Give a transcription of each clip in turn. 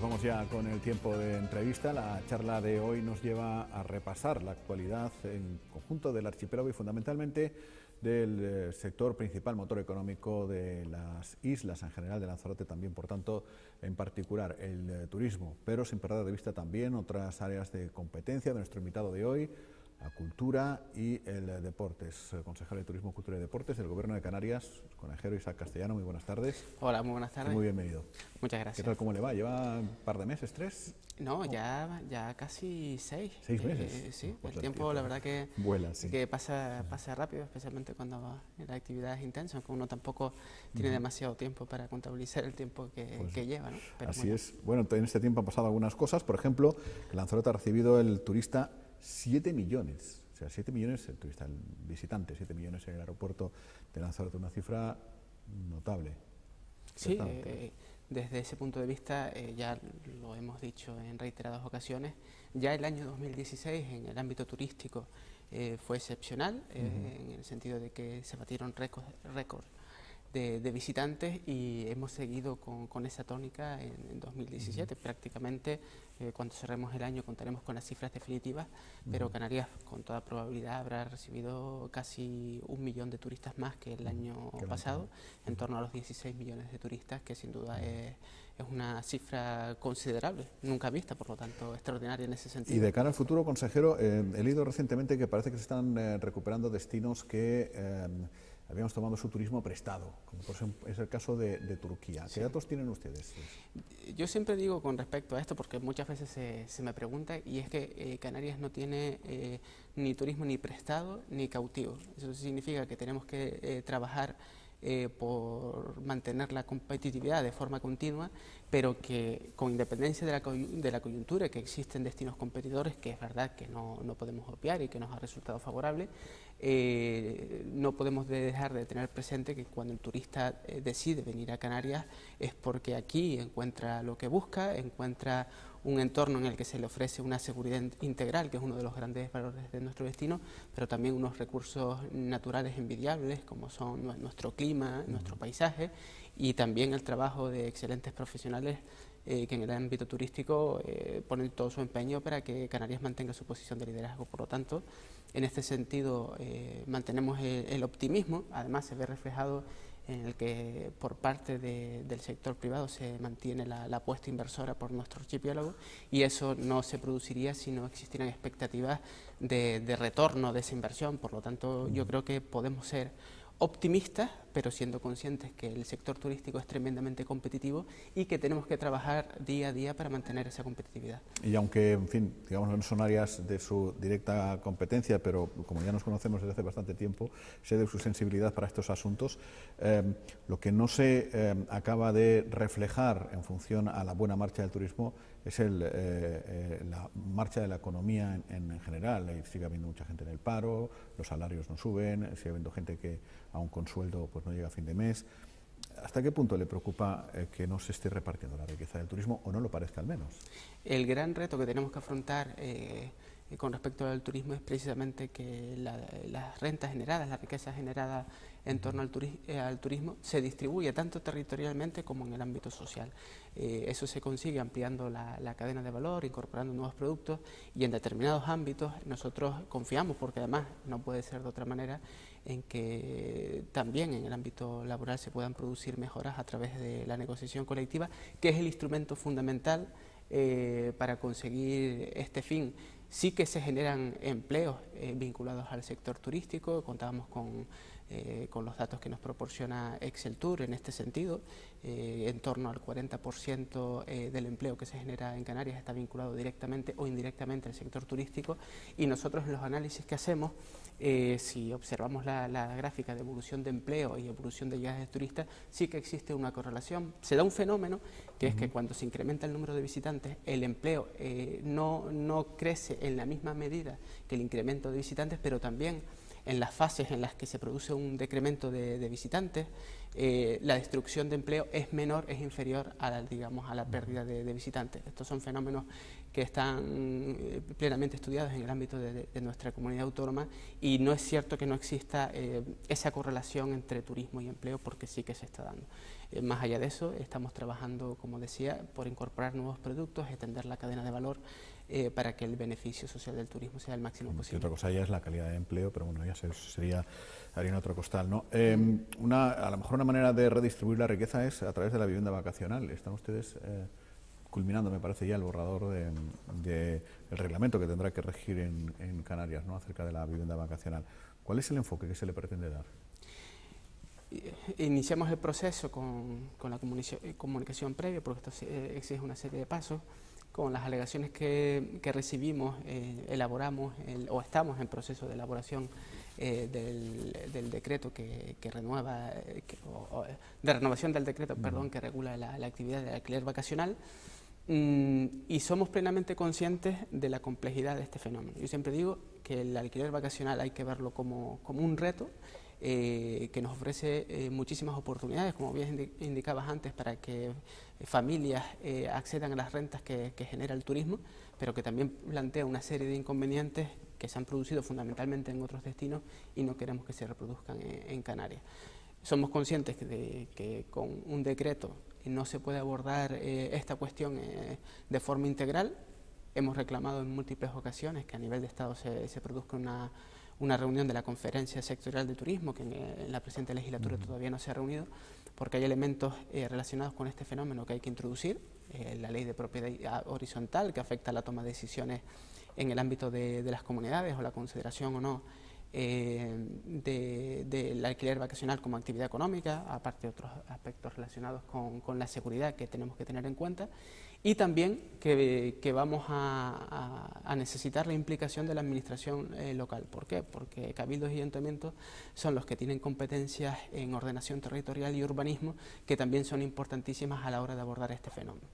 vamos ya con el tiempo de entrevista. La charla de hoy nos lleva a repasar la actualidad en conjunto del archipiélago y fundamentalmente del sector principal motor económico de las islas en general, de Lanzarote también, por tanto, en particular el turismo, pero sin perder de vista también otras áreas de competencia de nuestro invitado de hoy, la cultura y el deporte. Es consejero de Turismo, Cultura y Deportes del Gobierno de Canarias, consejero Isaac Castellano. Muy buenas tardes. Hola, muy buenas tardes. Y muy bienvenido. Muchas gracias. ¿Qué tal, cómo le va? ¿Lleva un par de meses, 3? No, ya casi 6. 6 meses. Sí, Pues el tiempo la verdad que vuela, sí. Que pasa rápido, especialmente cuando la actividad es intensa, aunque uno tampoco tiene demasiado tiempo para contabilizar el tiempo que lleva, ¿no? Pero así es. Bueno, en este tiempo han pasado algunas cosas. Por ejemplo, que Lanzarote ha recibido el turista 7 millones. O sea, 7 millones el turista, el visitante, 7 millones en el aeropuerto de Lanzarote, una cifra notable. Sí, desde ese punto de vista, ya lo hemos dicho en reiteradas ocasiones, ya el año 2016 en el ámbito turístico fue excepcional, en el sentido de que se batieron récords de visitantes y hemos seguido con esa tónica en 2017. Prácticamente cuando cerremos el año contaremos con las cifras definitivas, pero Canarias con toda probabilidad habrá recibido casi 1 millón de turistas más que el año pasado, en torno a los 16 millones de turistas, que sin duda es una cifra considerable, nunca vista, por lo tanto extraordinaria en ese sentido. Y de cara al futuro, consejero, he leído recientemente que parece que se están recuperando destinos que habíamos tomado su turismo prestado, como por ejemplo es el caso de Turquía. ¿Qué datos tienen ustedes? Yo siempre digo con respecto a esto, porque muchas veces se me pregunta, y es que Canarias no tiene ni turismo ni prestado ni cautivo. Eso significa que tenemos que trabajar por mantener la competitividad de forma continua, pero que con independencia de la coyuntura, que existen destinos competidores, que es verdad que no podemos obviar y que nos ha resultado favorable, no podemos dejar de tener presente que cuando el turista decide venir a Canarias es porque aquí encuentra lo que busca, encuentra un entorno en el que se le ofrece una seguridad integral, que es uno de los grandes valores de nuestro destino, pero también unos recursos naturales envidiables, como son nuestro clima, nuestro paisaje, y también el trabajo de excelentes profesionales que en el ámbito turístico ponen todo su empeño para que Canarias mantenga su posición de liderazgo. Por lo tanto, en este sentido mantenemos el optimismo. Además se ve reflejado en el que por parte del sector privado se mantiene la apuesta inversora por nuestro archipiélago, y eso no se produciría si no existieran expectativas de retorno de esa inversión. Por lo tanto, yo creo que podemos ser optimistas, pero siendo conscientes que el sector turístico es tremendamente competitivo y que tenemos que trabajar día a día para mantener esa competitividad. Y aunque, en fin, digamos, no son áreas de su directa competencia, pero como ya nos conocemos desde hace bastante tiempo, sé de su sensibilidad para estos asuntos, lo que no se acaba de reflejar en función a la buena marcha del turismo es la marcha de la economía en general. Sigue habiendo mucha gente en el paro, los salarios no suben, sigue habiendo gente que, aun con sueldo, pues no llega a fin de mes. ¿Hasta qué punto le preocupa que no se esté repartiendo la riqueza del turismo, o no lo parezca al menos? El gran reto que tenemos que afrontar con respecto al turismo es precisamente que las rentas generadas, la riqueza generada en torno al turismo se distribuye tanto territorialmente como en el ámbito social. Eso se consigue ampliando la cadena de valor, incorporando nuevos productos, y en determinados ámbitos nosotros confiamos, porque además no puede ser de otra manera, en que también en el ámbito laboral se puedan producir mejoras a través de la negociación colectiva, que es el instrumento fundamental para conseguir este fin. Sí que se generan empleos vinculados al sector turístico. Contábamos con los datos que nos proporciona Exceltur en este sentido. En torno al 40% del empleo que se genera en Canarias está vinculado directamente o indirectamente al sector turístico, y nosotros en los análisis que hacemos, si observamos la gráfica de evolución de empleo y evolución de llegadas de turistas, sí que existe una correlación. Se da un fenómeno que es que cuando se incrementa el número de visitantes, el empleo no crece en la misma medida que el incremento de visitantes, pero también en las fases en las que se produce un decremento de visitantes, la destrucción de empleo es menor, es inferior a la pérdida de visitantes. Estos son fenómenos que están plenamente estudiados en el ámbito de nuestra comunidad autónoma, y no es cierto que no exista esa correlación entre turismo y empleo, porque sí que se está dando. Más allá de eso, estamos trabajando, como decía, por incorporar nuevos productos, extender la cadena de valor para que el beneficio social del turismo sea el máximo posible. Y otra cosa ya es la calidad de empleo, pero bueno, ya sería harina otro costal, ¿no? A lo mejor una manera de redistribuir la riqueza es a través de la vivienda vacacional. Están ustedes culminando, me parece, ya el borrador del reglamento que tendrá que regir en Canarias, ¿no?, acerca de la vivienda vacacional. ¿Cuál es el enfoque que se le pretende dar? Iniciamos el proceso con la comunicación previa, porque esto exige una serie de pasos. Con las alegaciones que recibimos, elaboramos o estamos en proceso de elaboración del decreto que renueva, de renovación del decreto, perdón, que regula la actividad del alquiler vacacional. Y somos plenamente conscientes de la complejidad de este fenómeno. Yo siempre digo que el alquiler vacacional hay que verlo como un reto que nos ofrece muchísimas oportunidades, como bien indicabas antes, para que familias accedan a las rentas que genera el turismo, pero que también plantea una serie de inconvenientes que se han producido fundamentalmente en otros destinos y no queremos que se reproduzcan en Canarias. Somos conscientes de que con un decreto no se puede abordar esta cuestión de forma integral. Hemos reclamado en múltiples ocasiones que a nivel de Estado se produzca una reunión de la Conferencia Sectorial de Turismo, que en la presente legislatura todavía no se ha reunido, porque hay elementos relacionados con este fenómeno que hay que introducir. La ley de propiedad horizontal, que afecta a la toma de decisiones en el ámbito de las comunidades, o la consideración o no del alquiler vacacional como actividad económica, aparte de otros aspectos relacionados con la seguridad que tenemos que tener en cuenta, y también que vamos a necesitar la implicación de la administración local. ¿Por qué? Porque cabildos y ayuntamientos son los que tienen competencias en ordenación territorial y urbanismo, que también son importantísimas a la hora de abordar este fenómeno.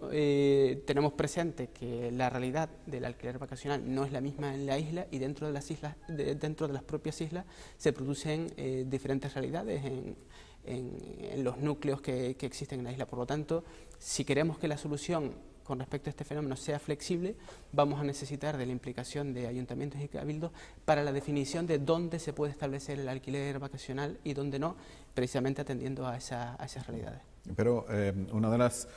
Tenemos presente que la realidad del alquiler vacacional no es la misma en la isla, y dentro de las islas, dentro de las propias islas, se producen diferentes realidades en los núcleos que existen en la isla. Por lo tanto, si queremos que la solución con respecto a este fenómeno sea flexible, vamos a necesitar de la implicación de ayuntamientos y cabildos para la definición de dónde se puede establecer el alquiler vacacional y dónde no, precisamente atendiendo a esas realidades. Pero una de las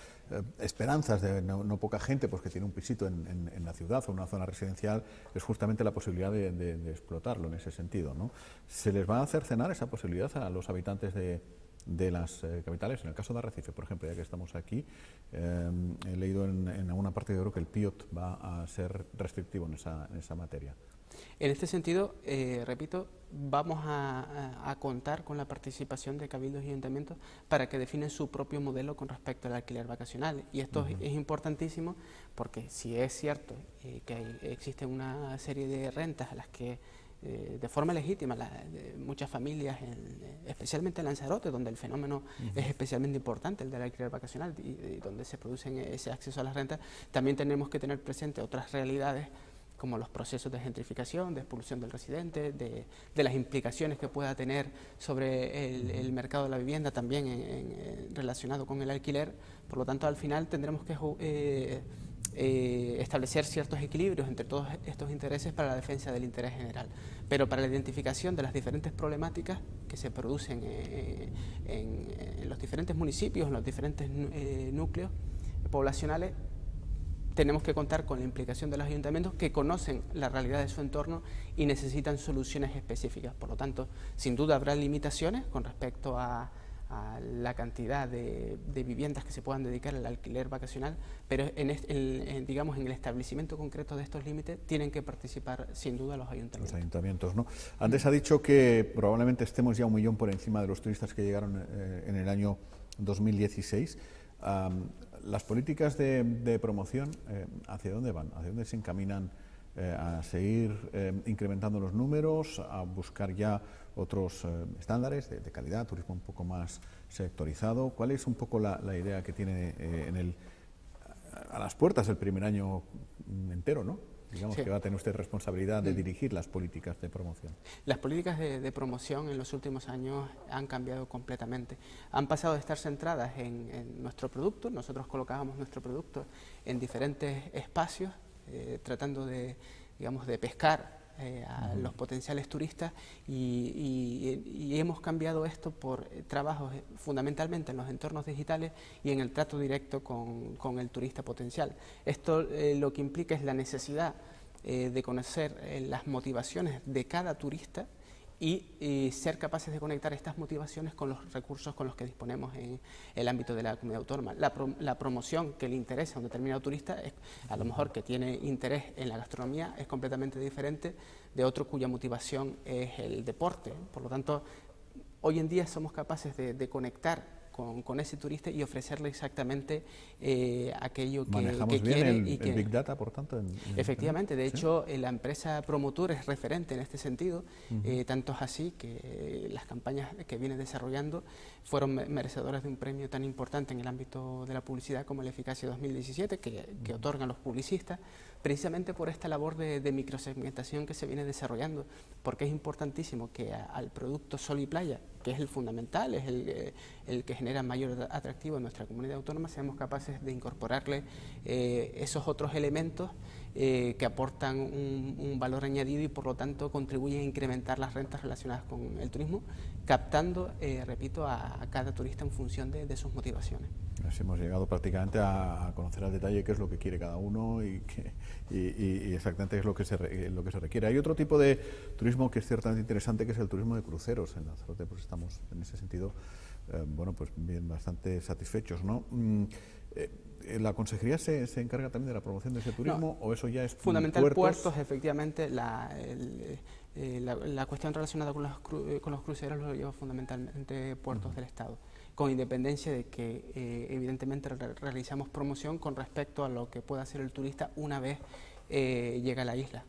esperanzas de no poca gente, pues, que tiene un pisito en la ciudad o una zona residencial, es justamente la posibilidad de explotarlo en ese sentido, ¿no? ¿Se les va a hacer cenar esa posibilidad a los habitantes de las capitales? En el caso de Arrecife, por ejemplo, ya que estamos aquí, he leído en alguna parte, yo creo que el PIOT va a ser restrictivo en esa materia. En este sentido, repito, vamos a contar con la participación de cabildos y ayuntamientos para que definen su propio modelo con respecto al alquiler vacacional. Y esto es importantísimo, porque si es cierto que existe una serie de rentas a las que de forma legítima muchas familias, especialmente en Lanzarote, donde el fenómeno es especialmente importante, el del alquiler vacacional, y donde se produce ese acceso a las rentas, también tenemos que tener presente otras realidades, como los procesos de gentrificación, de expulsión del residente, de las implicaciones que pueda tener sobre el mercado de la vivienda, también relacionado con el alquiler. Por lo tanto, al final tendremos que establecer ciertos equilibrios entre todos estos intereses para la defensa del interés general, pero para la identificación de las diferentes problemáticas que se producen en los diferentes municipios, en los diferentes núcleos poblacionales, tenemos que contar con la implicación de los ayuntamientos, que conocen la realidad de su entorno y necesitan soluciones específicas. Por lo tanto, sin duda habrá limitaciones con respecto a la cantidad de viviendas que se puedan dedicar al alquiler vacacional, pero digamos, en el establecimiento concreto de estos límites tienen que participar sin duda los ayuntamientos. Los ayuntamientos, ¿no? Antes ha dicho que probablemente estemos ya 1 millón por encima de los turistas que llegaron en el año 2016. Las políticas de promoción, ¿hacia dónde van? ¿Hacia dónde se encaminan? ¿A seguir incrementando los números, a buscar ya otros estándares de calidad, turismo un poco más sectorizado? ¿Cuál es un poco la idea que tiene a las puertas del primer año entero, ¿no? digamos Sí. que va a tener usted responsabilidad de dirigir las políticas de promoción. Las políticas de promoción en los últimos años han cambiado completamente. Han pasado de estar centradas en nuestro producto. Nosotros colocábamos nuestro producto en diferentes espacios, tratando de, digamos, de pescar a los potenciales turistas, y hemos cambiado esto por trabajos fundamentalmente en los entornos digitales y en el trato directo con el turista potencial. Esto lo que implica es la necesidad de conocer las motivaciones de cada turista y ser capaces de conectar estas motivaciones con los recursos con los que disponemos en el ámbito de la comunidad autónoma. La promoción que le interesa a un determinado turista, es, a lo mejor que tiene interés en la gastronomía, es completamente diferente de otro cuya motivación es el deporte. Por lo tanto, hoy en día somos capaces de conectar con ese turista y ofrecerle exactamente aquello que Manejamos quiere. bien Y que, el Big Data, por tanto. Efectivamente, de ¿sí? hecho, la empresa Promotur es referente en este sentido, tanto es así que las campañas que viene desarrollando fueron merecedoras de un premio tan importante en el ámbito de la publicidad como el Eficacia 2017, que otorgan los publicistas, precisamente por esta labor de microsegmentación que se viene desarrollando, porque es importantísimo que al producto Sol y Playa, que es el fundamental, es el que genera mayor atractivo en nuestra comunidad autónoma, seamos capaces de incorporarle esos otros elementos que aportan un valor añadido y por lo tanto contribuyen a incrementar las rentas relacionadas con el turismo, captando, repito, a cada turista en función de sus motivaciones. Así hemos llegado prácticamente a conocer al detalle qué es lo que quiere cada uno y exactamente qué es lo que se requiere. Hay otro tipo de turismo que es ciertamente interesante, que es el turismo de cruceros. En Lanzarote pues estamos en ese sentido bueno, pues bien, bastante satisfechos, ¿no? ¿La consejería se encarga también de la promoción de ese turismo o eso ya es fundamental puertos? Efectivamente, la cuestión relacionada con los cruceros lo lleva fundamentalmente puertos del Estado, con independencia de que evidentemente realizamos promoción con respecto a lo que pueda hacer el turista una vez llega a la isla.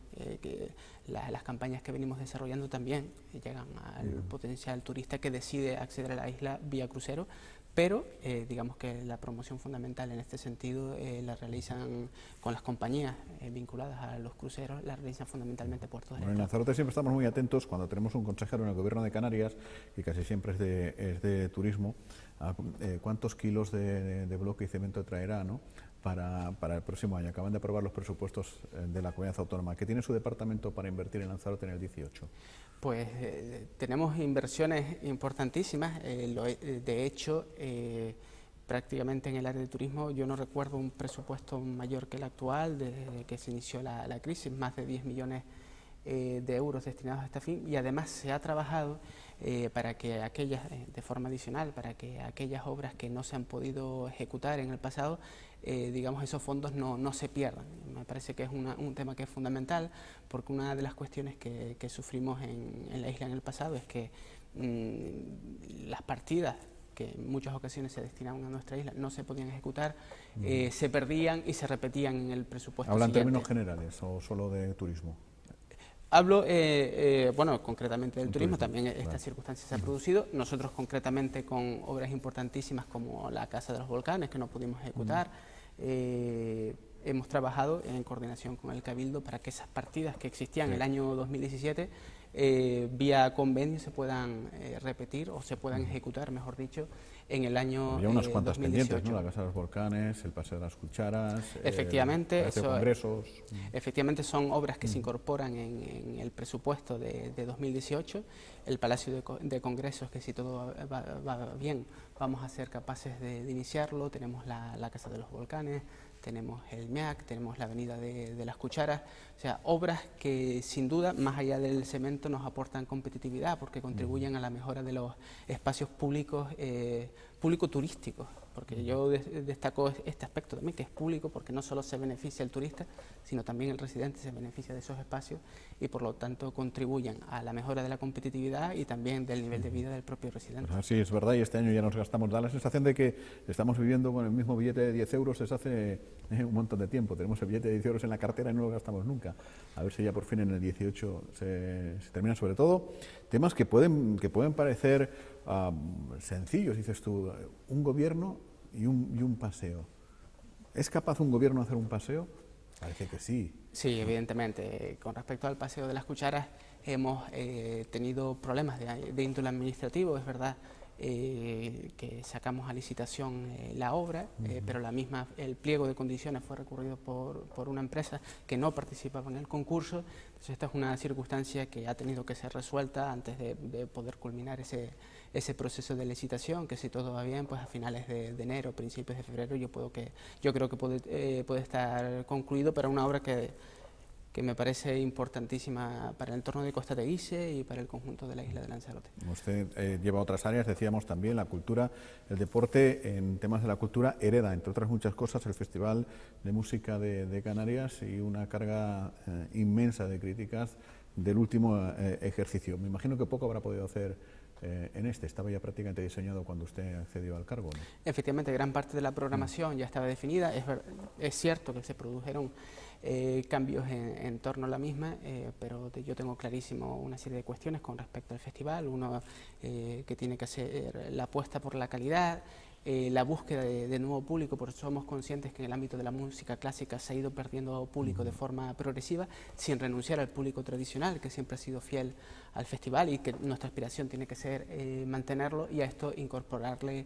Las campañas que venimos desarrollando también llegan al potencial turista que decide acceder a la isla vía crucero, pero digamos que la promoción fundamental en este sentido la realizan con las compañías vinculadas a los cruceros, la realizan fundamentalmente puertos del Estado. En Lanzarote siempre estamos muy atentos cuando tenemos un consejero en el Gobierno de Canarias, que casi siempre es de turismo, a cuántos kilos de bloque y cemento traerá, ¿no?, para el próximo año. Acaban de aprobar los presupuestos de la comunidad autónoma. ¿Qué tiene su departamento para invertir en Lanzarote en el 18? Pues tenemos inversiones importantísimas. De hecho, prácticamente en el área de turismo yo no recuerdo un presupuesto mayor que el actual desde que se inició la crisis, más de 10 millones de euros destinados a este fin, y además se ha trabajado para que aquellas, de forma adicional, para que aquellas obras que no se han podido ejecutar en el pasado, digamos, esos fondos no se pierdan. Me parece que es un tema que es fundamental, porque una de las cuestiones que sufrimos en la isla en el pasado es que las partidas que en muchas ocasiones se destinaban a nuestra isla no se podían ejecutar, se perdían y se repetían en el presupuesto ¿Habla en siguiente. términos generales o solo de turismo? Hablo, bueno, concretamente del turismo, también esta claro. circunstancia se ha producido. Nosotros concretamente con obras importantísimas como la Casa de los Volcanes, que no pudimos ejecutar, hemos trabajado en coordinación con el Cabildo para que esas partidas que existían el año 2017, vía convenio, se puedan repetir o se puedan ejecutar, mejor dicho, en el año 2018. Había unas cuantas pendientes, ¿no? La Casa de los Volcanes, el Paseo de las Cucharas, efectivamente, el Congresos. Efectivamente son obras que se incorporan en el presupuesto de 2018, el Palacio de Congresos, que si todo va bien vamos a ser capaces de iniciarlo, tenemos la Casa de los Volcanes, tenemos el MIAC, tenemos la Avenida de las Cucharas, o sea, obras que sin duda, más allá del cemento, nos aportan competitividad porque contribuyen a la mejora de los espacios públicos, público-turísticos, porque yo destaco este aspecto también, que es público, porque no solo se beneficia el turista, sino también el residente se beneficia de esos espacios y por lo tanto contribuyen a la mejora de la competitividad y también del nivel de vida del propio residente. Pues así es verdad, y este año ya nos gastamos, da la sensación de que estamos viviendo con el mismo billete de 10 euros desde hace un montón de tiempo. Tenemos el billete de 10 euros en la cartera y no lo gastamos nunca. A ver si ya por fin en el 18 se termina. Sobre todo temas que pueden parecer sencillos, dices tú, un gobierno y un paseo. ¿Es capaz un gobierno de hacer un paseo? Parece que sí. Sí, evidentemente. Con respecto al Paseo de las Cucharas, hemos tenido problemas de índole administrativo, es verdad. Que sacamos a licitación la obra, pero el pliego de condiciones fue recurrido por una empresa que no participaba en el concurso. Entonces esta es una circunstancia que ha tenido que ser resuelta antes de poder culminar ese proceso de licitación, que si todo va bien, pues a finales de enero, principios de febrero, yo creo que puede estar concluido para una obra que me parece importantísima para el entorno de Costa Teguise y para el conjunto de la isla de Lanzarote. Usted lleva otras áreas, decíamos también, la cultura, el deporte. En temas de la cultura hereda, entre otras muchas cosas, el Festival de Música de Canarias y una carga inmensa de críticas del último ejercicio. Me imagino que poco habrá podido hacer en este. Estaba ya prácticamente diseñado cuando usted accedió al cargo, ¿no? Efectivamente, gran parte de la programación ya estaba definida. Es cierto que se produjeron cambios en torno a la misma, pero yo tengo clarísimo una serie de cuestiones con respecto al festival. Uno que tiene que ser la apuesta por la calidad, la búsqueda de nuevo público, porque somos conscientes que en el ámbito de la música clásica se ha ido perdiendo público de forma progresiva, sin renunciar al público tradicional, que siempre ha sido fiel al festival y que nuestra aspiración tiene que ser mantenerlo, y a esto incorporarle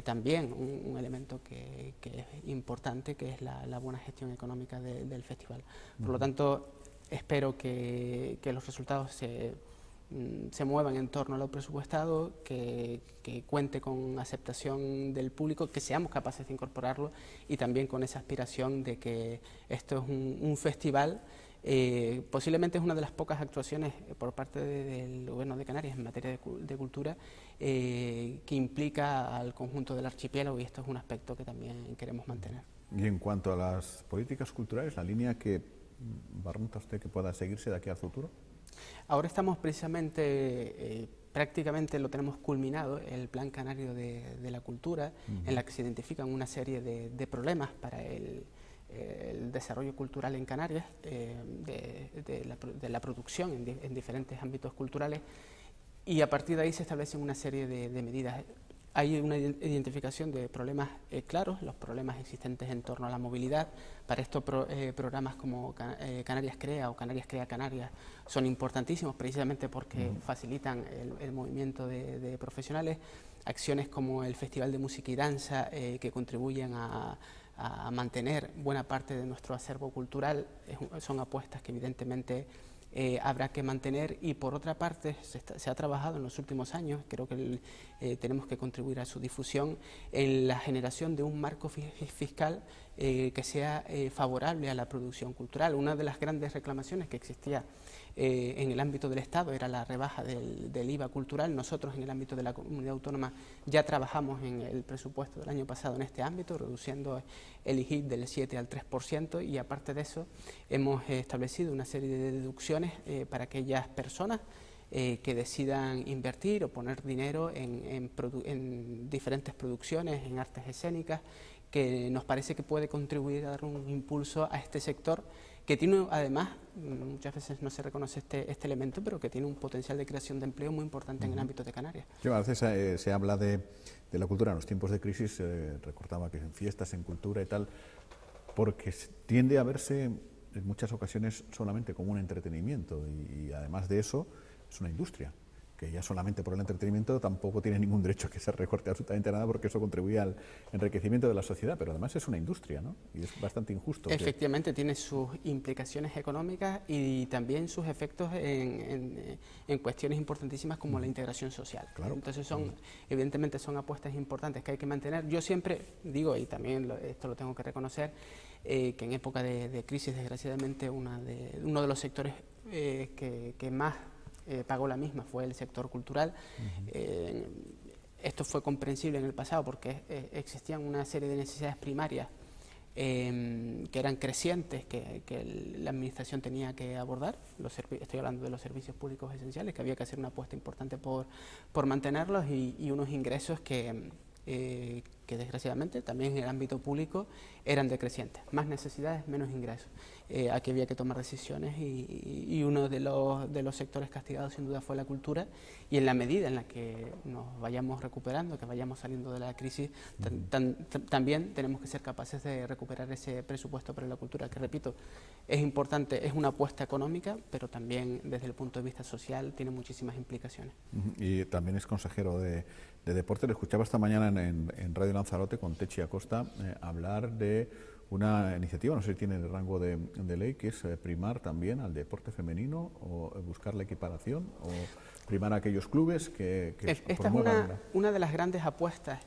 también un elemento que es importante, que es la buena gestión económica del festival. Por lo tanto, espero que los resultados se muevan en torno a lo presupuestado, que cuente con aceptación del público, que seamos capaces de incorporarlo, y también con esa aspiración de que esto es un festival. Posiblemente es una de las pocas actuaciones por parte del Gobierno de Canarias en materia de cultura que implica al conjunto del archipiélago, y esto es un aspecto que también queremos mantener. Y en cuanto a las políticas culturales, la línea que barrunta usted que pueda seguirse de aquí al futuro. Ahora estamos precisamente, prácticamente lo tenemos culminado, el Plan Canario de la Cultura, en la que se identifican una serie de problemas para el desarrollo cultural en Canarias, de la producción en diferentes ámbitos culturales, y a partir de ahí se establecen una serie de medidas. Hay una identificación de problemas claros, los problemas existentes en torno a la movilidad. Para estos programas como Canarias Crea o Canarias Crea Canarias son importantísimos, precisamente porque facilitan el movimiento de profesionales. Acciones como el Festival de Música y Danza, que contribuyen a mantener buena parte de nuestro acervo cultural, son apuestas que evidentemente habrá que mantener. Y por otra parte se ha trabajado en los últimos años, creo que tenemos que contribuir a su difusión, en la generación de un marco fiscal que sea favorable a la producción cultural. Una de las grandes reclamaciones que existía en el ámbito del Estado era la rebaja del IVA cultural. Nosotros en el ámbito de la comunidad autónoma ya trabajamos en el presupuesto del año pasado en este ámbito, reduciendo el IGIP del 7 al 3%, y aparte de eso hemos establecido una serie de deducciones para aquellas personas que decidan invertir o poner dinero en diferentes producciones, en artes escénicas, que nos parece que puede contribuir a dar un impulso a este sector, que tiene además, muchas veces no se reconoce este elemento, pero que tiene un potencial de creación de empleo muy importante en el ámbito de Canarias. Sí, a veces se habla de la cultura en los tiempos de crisis, recordaba que en fiestas, en cultura y tal, porque tiende a verse en muchas ocasiones solamente como un entretenimiento, y además de eso es una industria, que ya solamente por el entretenimiento tampoco tiene ningún derecho a que se recorte absolutamente nada, porque eso contribuye al enriquecimiento de la sociedad, pero además es una industria, ¿no? Y es bastante injusto. Efectivamente, tiene sus implicaciones económicas y también sus efectos en cuestiones importantísimas como la integración social. Claro. Entonces evidentemente son apuestas importantes que hay que mantener. Yo siempre digo, y también esto lo tengo que reconocer, que en época de crisis, desgraciadamente, uno de los sectores que más pagó la misma fue el sector cultural. Esto fue comprensible en el pasado porque existían una serie de necesidades primarias que eran crecientes, que la administración tenía que abordar. Estoy hablando de los servicios públicos esenciales, que había que hacer una apuesta importante por mantenerlos, y unos ingresos que desgraciadamente también en el ámbito público eran decrecientes, más necesidades, menos ingresos. a que había que tomar decisiones y uno de los sectores castigados sin duda fue la cultura, y en la medida en la que nos vayamos recuperando, que vayamos saliendo de la crisis, también tenemos que ser capaces de recuperar ese presupuesto para la cultura, que repito, es importante, es una apuesta económica, pero también desde el punto de vista social tiene muchísimas implicaciones. Y también es consejero de deporte. Le escuchaba esta mañana en Radio Lanzarote con Techi Acosta hablar de una iniciativa, no sé si tiene el rango de ley, que es primar también al deporte femenino o buscar la equiparación o primar a aquellos clubes que esta es una de las grandes apuestas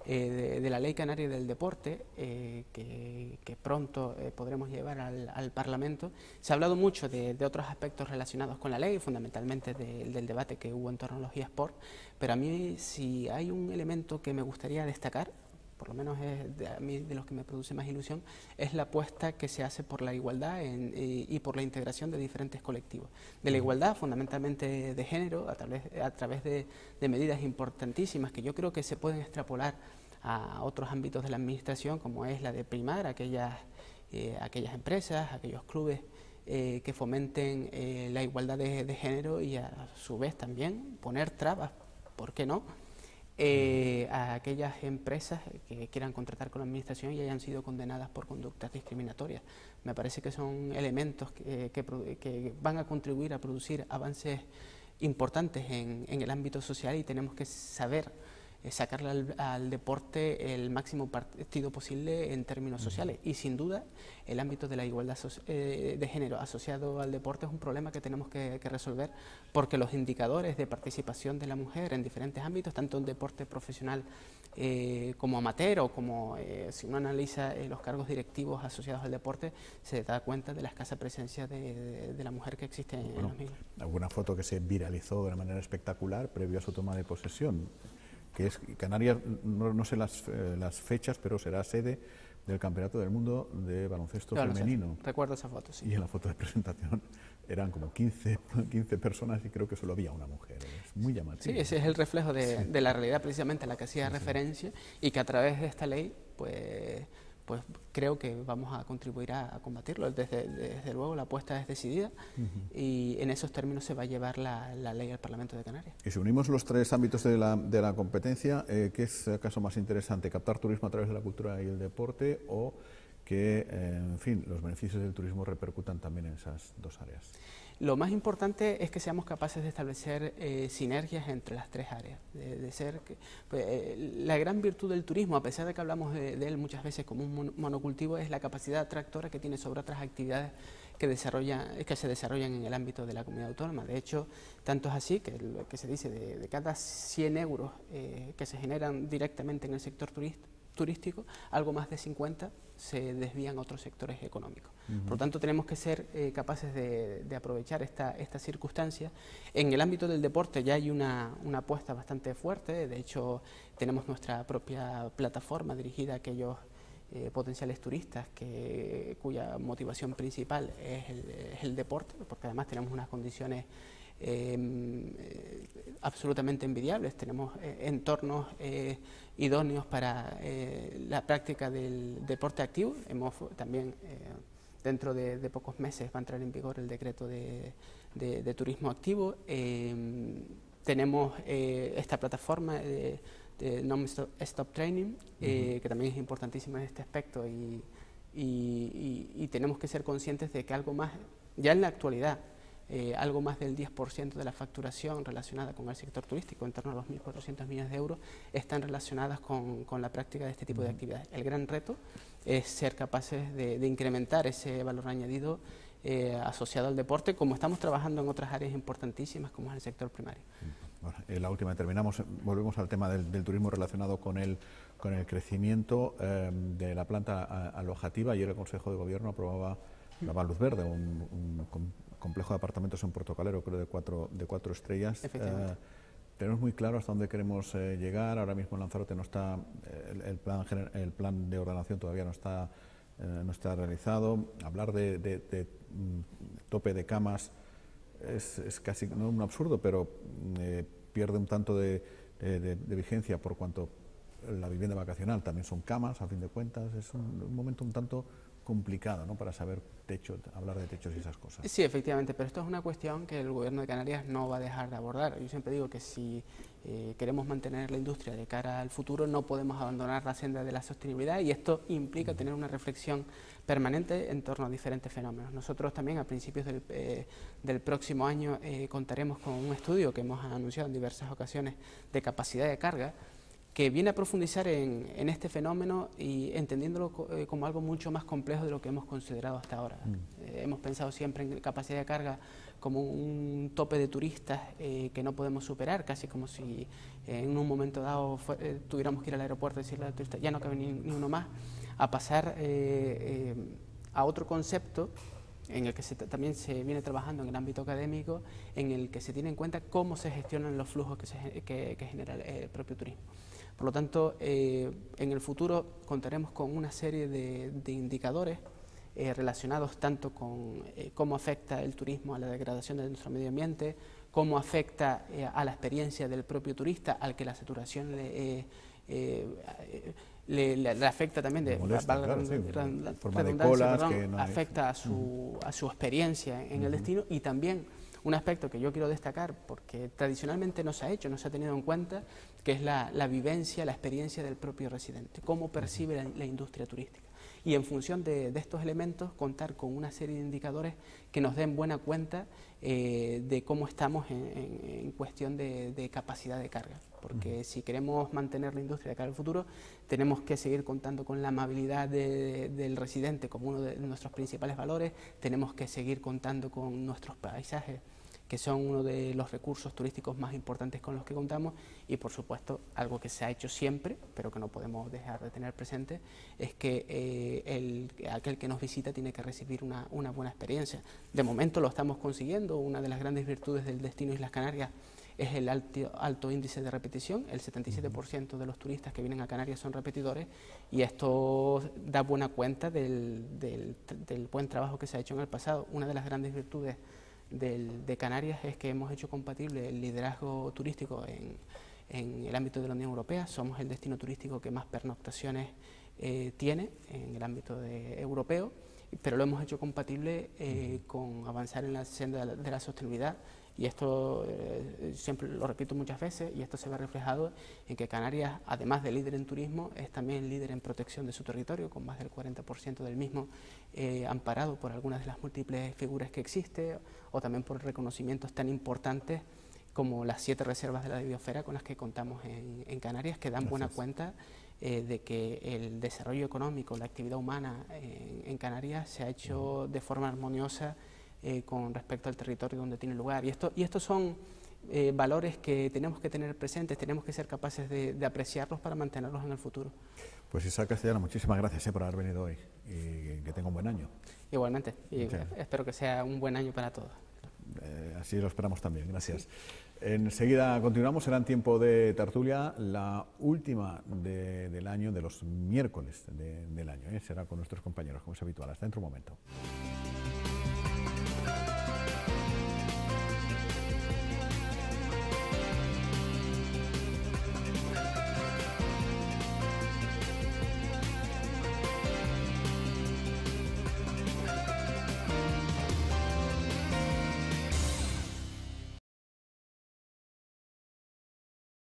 de la Ley Canaria del Deporte, que pronto podremos llevar al Parlamento. Se ha hablado mucho de otros aspectos relacionados con la ley, fundamentalmente del debate que hubo en torno a los eSports, pero a mí, si hay un elemento que me gustaría destacar, por lo menos es a mí de los que me produce más ilusión, es la apuesta que se hace por la igualdad y por la integración de diferentes colectivos. De la igualdad fundamentalmente de género, a través de medidas importantísimas que yo creo que se pueden extrapolar a otros ámbitos de la administración, como es la de primar aquellas empresas, aquellos clubes que fomenten la igualdad de género, y a su vez también poner trabas, ¿por qué no?, a aquellas empresas que quieran contratar con la administración y hayan sido condenadas por conductas discriminatorias. Me parece que son elementos que van a contribuir a producir avances importantes en el ámbito social, y tenemos que saber sacarle al deporte el máximo partido posible en términos sociales. Y sin duda el ámbito de la igualdad de género asociado al deporte es un problema que tenemos que resolver, porque los indicadores de participación de la mujer en diferentes ámbitos, tanto en deporte profesional como amateur, o como si uno analiza los cargos directivos asociados al deporte, se da cuenta de la escasa presencia de la mujer que existe en los mismos. Alguna foto que se viralizó de una manera espectacular previo a su toma de posesión, que es Canarias, no sé las fechas, pero será sede del Campeonato del Mundo de Baloncesto Femenino. Recuerdo esa foto, sí. Y en la foto de presentación eran como 15 personas y creo que solo había una mujer. Es muy llamativo. Sí, ese es el reflejo de la realidad precisamente a la que hacía referencia, y que a través de esta ley, pues creo que vamos a contribuir a combatirlo. Desde luego la apuesta es decidida, y en esos términos se va a llevar la ley al Parlamento de Canarias. Y si unimos los tres ámbitos de la competencia, ¿qué es acaso más interesante? ¿Captar turismo a través de la cultura y el deporte, o que, en fin, los beneficios del turismo repercutan también en esas dos áreas? Lo más importante es que seamos capaces de establecer sinergias entre las tres áreas, la gran virtud del turismo, a pesar de que hablamos de él muchas veces como un monocultivo, es la capacidad atractora que tiene sobre otras actividades que se desarrollan en el ámbito de la comunidad autónoma. De hecho, tanto es así que lo que se dice, de cada 100 euros que se generan directamente en el sector turístico, algo más de 50 se desvían a otros sectores económicos. Por lo tanto, tenemos que ser capaces de aprovechar esta circunstancia. En el ámbito del deporte ya hay una apuesta bastante fuerte. De hecho, tenemos nuestra propia plataforma dirigida a aquellos potenciales turistas cuya motivación principal es el deporte, porque además tenemos unas condiciones absolutamente envidiables. Tenemos entornos idóneos para la práctica del deporte activo. Hemos también, dentro de pocos meses, va a entrar en vigor el decreto de turismo activo. Tenemos esta plataforma de Non-Stop Training, que también es importantísima en este aspecto, y tenemos que ser conscientes de que algo más, ya en la actualidad, algo más del 10% de la facturación relacionada con el sector turístico, en torno a los 1.400 millones de euros, están relacionadas con la práctica de este tipo de actividades. El gran reto es ser capaces de incrementar ese valor añadido asociado al deporte, como estamos trabajando en otras áreas importantísimas, como es el sector primario. Bueno, la última, volvemos al tema del turismo relacionado con el crecimiento de la planta alojativa. Ayer el Consejo de Gobierno aprobaba la luz verde, un complejo de apartamentos en Portocalero, creo de cuatro estrellas. Tenemos muy claro hasta dónde queremos llegar. Ahora mismo en Lanzarote no está el plan de ordenación todavía no está realizado. Hablar de tope de camas es casi no un absurdo, pero pierde un tanto de vigencia, por cuanto la vivienda vacacional también son camas, a fin de cuentas. Es un momento un tanto complicado, ¿no?, para saber hablar de techos y esas cosas. Sí, efectivamente, pero esto es una cuestión que el Gobierno de Canarias no va a dejar de abordar. Yo siempre digo que si queremos mantener la industria de cara al futuro, no podemos abandonar la senda de la sostenibilidad, y esto implica tener una reflexión permanente en torno a diferentes fenómenos. Nosotros también a principios del próximo año contaremos con un estudio que hemos anunciado en diversas ocasiones de capacidad de carga, que viene a profundizar en este fenómeno y entendiéndolo como algo mucho más complejo de lo que hemos considerado hasta ahora. Hemos pensado siempre en capacidad de carga como un tope de turistas que no podemos superar, casi como si en un momento dado tuviéramos que ir al aeropuerto y decirle al turista, ya no cabe ni uno más, a pasar a otro concepto en el que también se viene trabajando en el ámbito académico, en el que se tiene en cuenta cómo se gestionan los flujos que genera el propio turismo. Por lo tanto, en el futuro contaremos con una serie de indicadores relacionados tanto con cómo afecta el turismo a la degradación de nuestro medio ambiente, cómo afecta a la experiencia del propio turista, al que la saturación le afecta también, afecta a su experiencia en el destino, y también un aspecto que yo quiero destacar, porque tradicionalmente no se ha hecho, no se ha tenido en cuenta, que es la vivencia, la experiencia del propio residente, cómo percibe la industria turística. Y en función de estos elementos, contar con una serie de indicadores que nos den buena cuenta de cómo estamos en cuestión de capacidad de carga. Porque si queremos mantener la industria de cara al futuro, tenemos que seguir contando con la amabilidad del residente como uno de nuestros principales valores, tenemos que seguir contando con nuestros paisajes, que son uno de los recursos turísticos más importantes con los que contamos, y por supuesto algo que se ha hecho siempre, pero que no podemos dejar de tener presente, es que aquel que nos visita tiene que recibir una buena experiencia. De momento lo estamos consiguiendo. Una de las grandes virtudes del destino Islas Canarias es el alto índice de repetición. El 77% de los turistas que vienen a Canarias son repetidores, y esto da buena cuenta del buen trabajo que se ha hecho en el pasado. Una de las grandes virtudes de Canarias es que hemos hecho compatible el liderazgo turístico en el ámbito de la Unión Europea. Somos el destino turístico que más pernoctaciones tiene en el ámbito europeo, pero lo hemos hecho compatible con avanzar en la senda de la sostenibilidad, y esto siempre lo repito muchas veces, y esto se ve reflejado en que Canarias, además de líder en turismo, es también líder en protección de su territorio, con más del 40% del mismo amparado por algunas de las múltiples figuras que existe, o también por reconocimientos tan importantes como las 7 reservas de la biosfera con las que contamos en Canarias, que dan buena cuenta de que el desarrollo económico, la actividad humana en Canarias se ha hecho de forma armoniosa con respecto al territorio donde tiene lugar. Y estos son valores que tenemos que tener presentes, tenemos que ser capaces de apreciarlos para mantenerlos en el futuro. Pues Isaac Castellano, muchísimas gracias por haber venido hoy, y que tenga un buen año. Igualmente, y espero que sea un buen año para todos. Así lo esperamos también, gracias. Enseguida continuamos, será en tiempo de tertulia, la última del año, de los miércoles del año, será con nuestros compañeros, como es habitual. Hasta dentro de un momento.